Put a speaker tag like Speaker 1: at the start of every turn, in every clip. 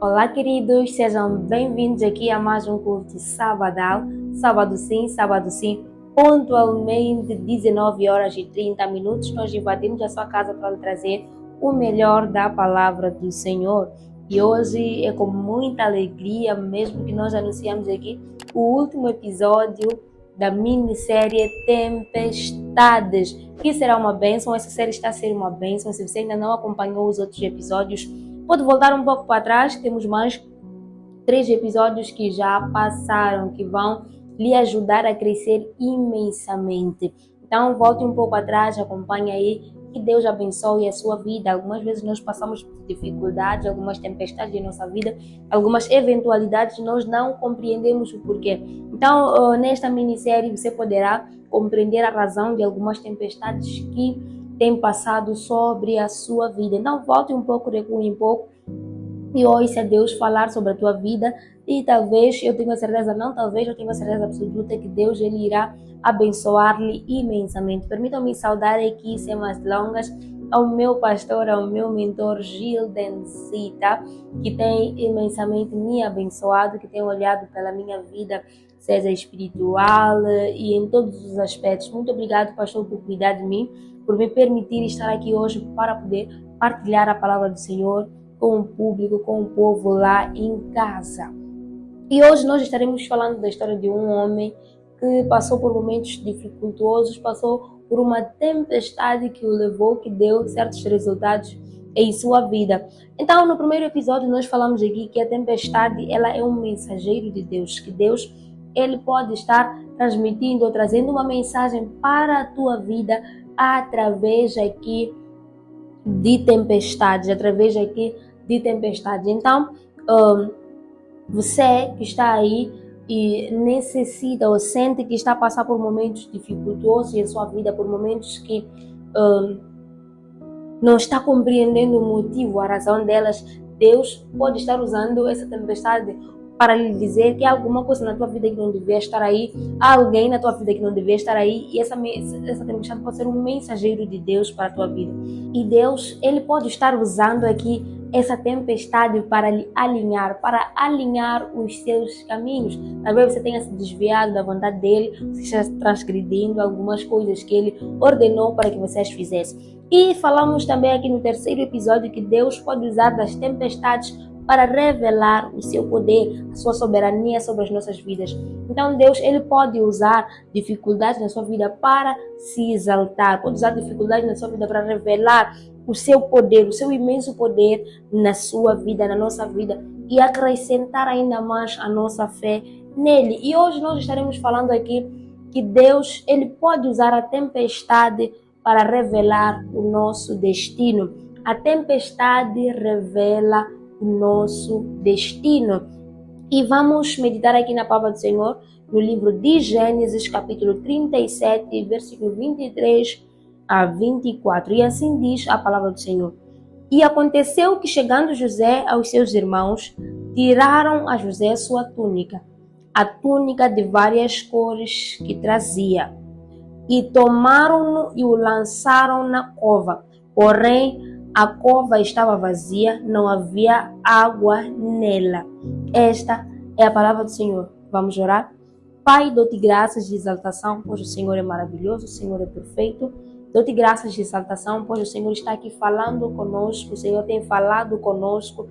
Speaker 1: Olá, queridos, sejam bem-vindos aqui a mais um culto sabadal. Sábado sim, pontualmente 19 horas e 30 minutos. Nós invadimos a sua casa para lhe trazer o melhor da palavra do Senhor. E hoje é com muita alegria mesmo que nós anunciamos aqui o último episódio da minissérie Tempestades, que será uma bênção. Essa série está a ser uma bênção. Se você ainda não acompanhou os outros episódios, pode voltar um pouco para trás, temos mais 3 episódios que já passaram, que vão lhe ajudar a crescer imensamente. Então, volte um pouco atrás, acompanhe aí, que Deus abençoe a sua vida. Algumas vezes nós passamos por dificuldades, algumas tempestades em nossa vida, algumas eventualidades, nós não compreendemos o porquê. Então, nesta minissérie, você poderá compreender a razão de algumas tempestades que tem passado sobre a sua vida. Então volte um pouco, recue um pouco e ouça Deus falar sobre a tua vida e talvez, eu tenho a certeza, não talvez, eu tenho a certeza absoluta que Deus ele irá abençoar-lhe imensamente. Permitam-me saudar aqui, sem mais delongas, ao meu pastor, ao meu mentor Gilden Zita, que tem imensamente me abençoado, que tem olhado pela minha vida, seja espiritual e em todos os aspectos. Muito obrigado, pastor, por cuidar de mim, por me permitir estar aqui hoje para poder partilhar a palavra do Senhor com o público, com o povo lá em casa. E hoje nós estaremos falando da história de um homem que passou por momentos dificultosos, passou por uma tempestade que o levou, que deu certos resultados em sua vida. Então, no primeiro episódio nós falamos aqui que a tempestade ela é um mensageiro de Deus, que Deus ele pode estar transmitindo ou trazendo uma mensagem para a tua vida através aqui de tempestades, Então, você que está aí e necessita ou sente que está a passar por momentos dificultosos em sua vida, por momentos que não está compreendendo o motivo, a razão delas, Deus pode estar usando essa tempestade para lhe dizer que há alguma coisa na tua vida que não devia estar aí, há alguém na tua vida que não devia estar aí, e essa tempestade pode ser um mensageiro de Deus para a tua vida. E Deus, ele pode estar usando aqui essa tempestade para lhe alinhar, para alinhar os seus caminhos. Talvez você tenha se desviado da vontade dele, você esteja transgredindo algumas coisas que ele ordenou para que vocês fizessem. E falamos também aqui no terceiro episódio que Deus pode usar das tempestades para revelar o seu poder, a sua soberania sobre as nossas vidas. Então Deus, ele pode usar dificuldades na sua vida para se exaltar, pode usar dificuldades na sua vida para revelar o seu poder, o seu imenso poder na sua vida, na nossa vida e acrescentar ainda mais a nossa fé nele. E hoje nós estaremos falando aqui que Deus, ele pode usar a tempestade para revelar o nosso destino. A tempestade revela o nosso destino. E vamos meditar aqui na palavra do Senhor, no livro de Gênesis, capítulo 37, versículo 23 a 24. E assim diz a palavra do Senhor. E aconteceu que, chegando José aos seus irmãos, tiraram a José sua túnica, a túnica de várias cores que trazia, e tomaram-no e o lançaram na cova. Porém, a cova estava vazia, não havia água nela. Esta é a palavra do Senhor. Vamos orar? Pai, dou-te graças de exaltação, pois o Senhor é maravilhoso, o Senhor é perfeito. Dou-te graças de exaltação, pois o Senhor está aqui falando conosco, o Senhor tem falado conosco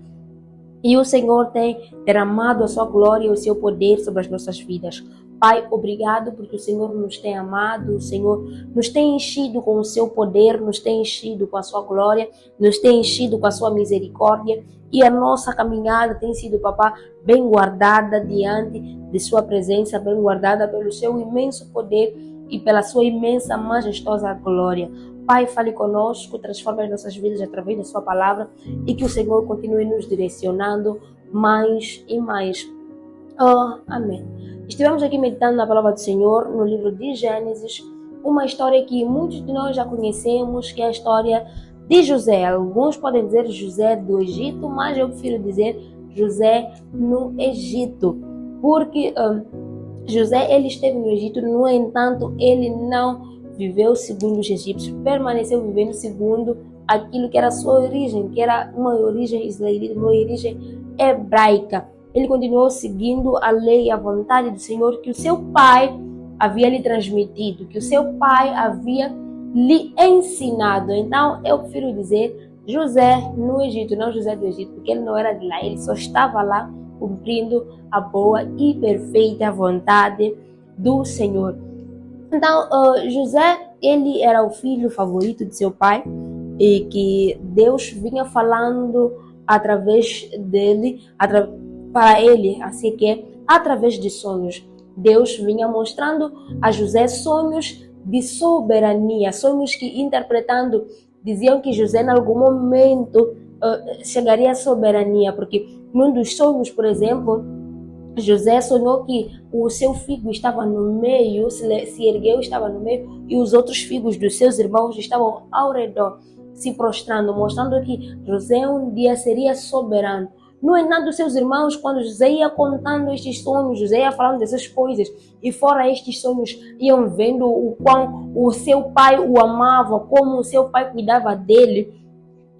Speaker 1: e o Senhor tem derramado a sua glória e o seu poder sobre as nossas vidas. Pai, obrigado porque o Senhor nos tem amado, o Senhor nos tem enchido com o seu poder, nos tem enchido com a sua glória, nos tem enchido com a sua misericórdia e a nossa caminhada tem sido, papá, bem guardada diante de sua presença, bem guardada pelo seu imenso poder e pela sua imensa, majestosa glória. Pai, fale conosco, transforme as nossas vidas através da sua palavra e que o Senhor continue nos direcionando mais e mais. Oh, amém. Estivemos aqui meditando na palavra do Senhor, no livro de Gênesis, uma história que muitos de nós já conhecemos, que é a história de José. Alguns podem dizer José do Egito, mas eu prefiro dizer José no Egito, porque José ele esteve no Egito, no entanto, ele não viveu segundo os egípcios, permaneceu vivendo segundo aquilo que era a sua origem, que era uma origem israelita, uma origem hebraica. Ele continuou seguindo a lei e a vontade do Senhor que o seu pai havia lhe transmitido, que o seu pai havia lhe ensinado. Então, eu prefiro dizer José no Egito, não José do Egito, porque ele não era de lá, ele só estava lá cumprindo a boa e perfeita vontade do Senhor. Então, José, ele era o filho favorito de seu pai e que Deus vinha falando através dele, para ele, assim que através de sonhos. Deus vinha mostrando a José sonhos de soberania, sonhos que, interpretando, diziam que José em algum momento chegaria à soberania, porque num dos sonhos, por exemplo, José sonhou que o seu figo estava no meio, se ergueu, estava no meio, e os outros figos dos seus irmãos estavam ao redor, se prostrando, mostrando que José um dia seria soberano. No entanto, seus irmãos, quando José ia contando estes sonhos, José ia falando dessas coisas, e fora estes sonhos, iam vendo o quão o seu pai o amava, como o seu pai cuidava dele,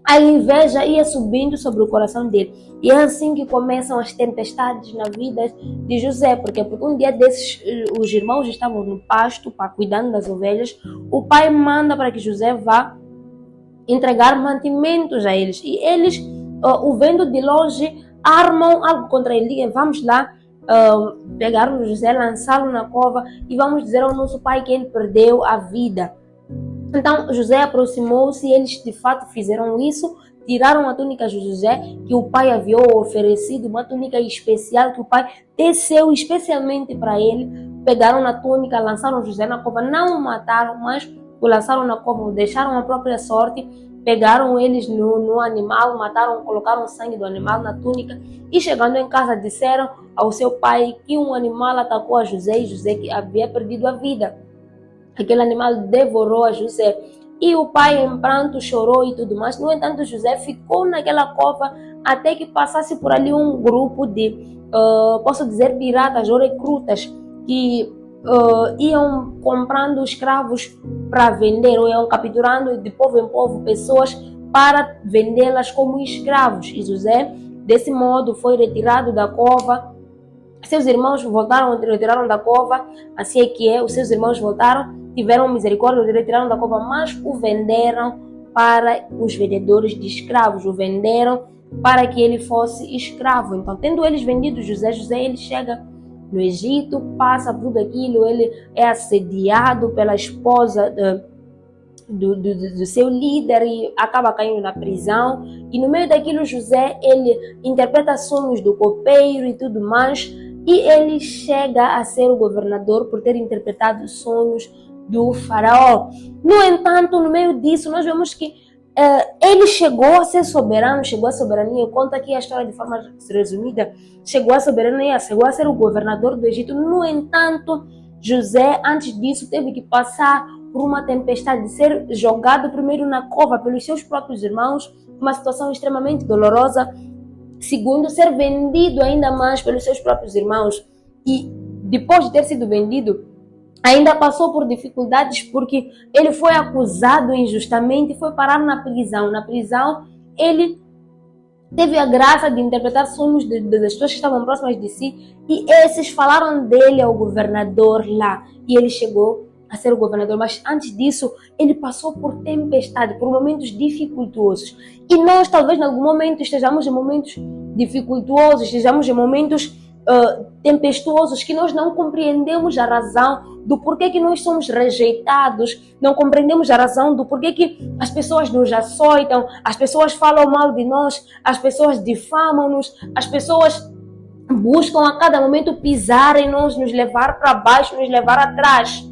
Speaker 1: a inveja ia subindo sobre o coração dele. E é assim que começam as tempestades na vida de José, porque um dia desses os irmãos estavam no pasto, cuidando das ovelhas, o pai manda para que José vá entregar mantimentos a eles, e eles, o vendo de longe, armam algo contra ele. Vamos lá pegar o José, lançá-lo na cova e vamos dizer ao nosso pai que ele perdeu a vida. Então José aproximou-se e eles de fato fizeram isso, tiraram a túnica de José que o pai havia oferecido, uma túnica especial que o pai teceu especialmente para ele. Pegaram na túnica, lançaram José na cova, não o mataram, mas o lançaram na cova, o deixaram à própria sorte. Pegaram eles no animal, mataram, colocaram o sangue do animal na túnica e chegando em casa disseram ao seu pai que um animal atacou a José e José que havia perdido a vida. Aquele animal devorou a José e o pai em pranto chorou e tudo mais. No entanto, José ficou naquela cova até que passasse por ali um grupo de, posso dizer, piratas ou recrutas que iam comprando escravos para vender, ou iam capturando de povo em povo pessoas para vendê-las como escravos. E José, desse modo, foi retirado da cova. Seus irmãos retiraram da cova, assim é que os seus irmãos voltaram, tiveram misericórdia, retiraram da cova, mas o venderam para os vendedores de escravos, o venderam para que ele fosse escravo. Então, tendo eles vendido José, ele chega no Egito, passa por tudo aquilo, ele é assediado pela esposa do seu líder e acaba caindo na prisão. E no meio daquilo, José, ele interpreta sonhos do copeiro e tudo mais, e ele chega a ser o governador por ter interpretado os sonhos do faraó. No entanto, no meio disso, nós vemos que ele chegou a ser soberano, chegou à soberania. Eu conto aqui a história de forma resumida. Chegou à soberania, chegou a ser o governador do Egito. No entanto, José, antes disso, teve que passar por uma tempestade, de ser jogado primeiro na cova pelos seus próprios irmãos, uma situação extremamente dolorosa. Segundo, ser vendido ainda mais pelos seus próprios irmãos. E depois de ter sido vendido, ainda passou por dificuldades porque ele foi acusado injustamente e foi parar na prisão. Na prisão, ele teve a graça de interpretar sonhos das pessoas que estavam próximas de si, e esses falaram dele ao governador lá, e ele chegou a ser o governador. Mas antes disso, ele passou por tempestade, por momentos dificultuosos. E nós talvez em algum momento estejamos em momentos dificultuosos, estejamos em momentos tempestuosos, que nós não compreendemos a razão do porquê que nós somos rejeitados, não compreendemos a razão do porquê que as pessoas nos açoitam, as pessoas falam mal de nós, as pessoas difamam-nos, as pessoas buscam a cada momento pisar em nós, nos levar para baixo, nos levar atrás.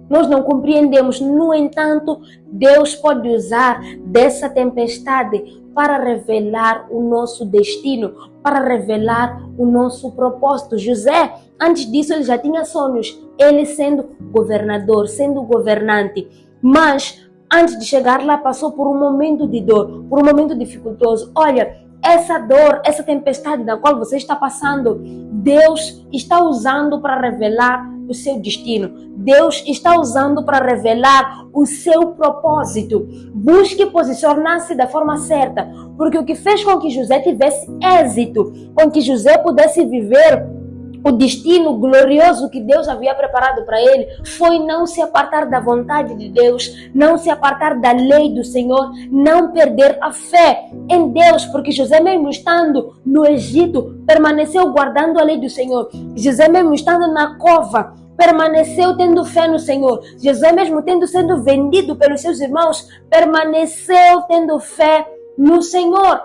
Speaker 1: Nós não compreendemos. No entanto, Deus pode usar dessa tempestade para revelar o nosso destino, para revelar o nosso propósito. José, antes disso, ele já tinha sonhos, ele sendo governador, sendo governante. Mas, antes de chegar lá, passou por um momento de dor, por um momento dificultoso. Olha, essa dor, essa tempestade da qual você está passando, Deus está usando para revelar o seu destino. Deus está usando para revelar o seu propósito. Busque posicionar-se da forma certa, porque o que fez com que José tivesse êxito, com que José pudesse viver o destino glorioso que Deus havia preparado para ele, foi não se apartar da vontade de Deus, não se apartar da lei do Senhor, não perder a fé em Deus, porque José, mesmo estando no Egito, permaneceu guardando a lei do Senhor. José, mesmo estando na cova, permaneceu tendo fé no Senhor. José, mesmo tendo sido vendido pelos seus irmãos, permaneceu tendo fé no Senhor.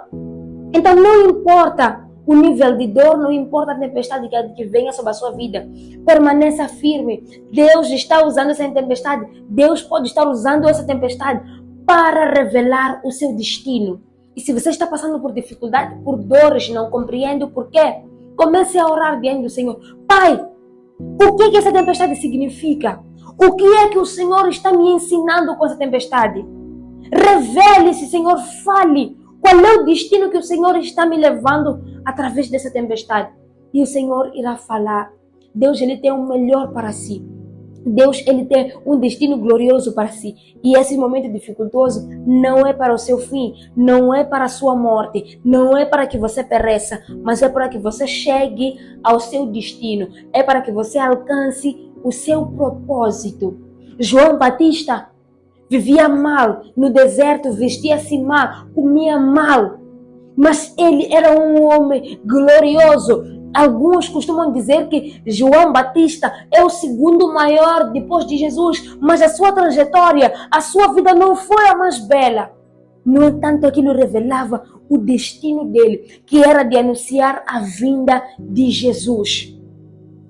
Speaker 1: Então não importa o nível de dor, não importa a tempestade que venha sobre a sua vida, permaneça firme. Deus está usando essa tempestade, Deus pode estar usando essa tempestade para revelar o seu destino. E se você está passando por dificuldade, por dores, não compreende o porquê, comece a orar diante do Senhor. Pai, o que essa tempestade significa? O que é que o Senhor está me ensinando com essa tempestade? Revele-se, Senhor, fale. Qual é o destino que o Senhor está me levando através dessa tempestade? E o Senhor irá falar. Deus, Ele tem o melhor para si. Deus, Ele tem um destino glorioso para si. E esse momento dificultoso não é para o seu fim, não é para a sua morte, não é para que você pereça, mas é para que você chegue ao seu destino. É para que você alcance o seu propósito. João Batista vivia mal, no deserto vestia-se mal, comia mal. Mas ele era um homem glorioso. Alguns costumam dizer que João Batista é o segundo maior depois de Jesus, mas a sua trajetória, a sua vida não foi a mais bela. No entanto, aquilo revelava o destino dele, que era de anunciar a vinda de Jesus,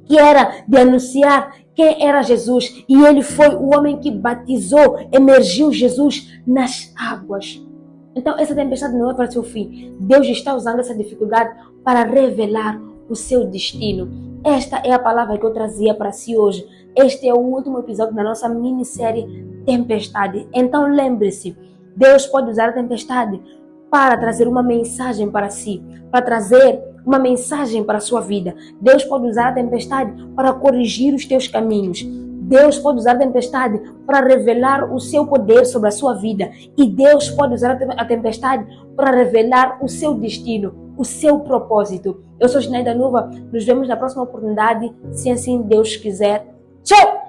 Speaker 1: que era de anunciar quem era Jesus. E ele foi o homem que batizou, emergiu Jesus nas águas. Então essa tempestade não é para o seu fim. Deus está usando essa dificuldade para revelar o seu destino. Esta é a palavra que eu trazia para si hoje. Este é o último episódio da nossa minissérie Tempestade. Então lembre-se, Deus pode usar a tempestade para trazer uma mensagem para si, para trazer uma mensagem para a sua vida. Deus pode usar a tempestade para corrigir os teus caminhos. Deus pode usar a tempestade para revelar o seu poder sobre a sua vida. E Deus pode usar a tempestade para revelar o seu destino, o seu propósito. Eu sou Gineida Nuva. Nos vemos na próxima oportunidade, se assim Deus quiser. Tchau!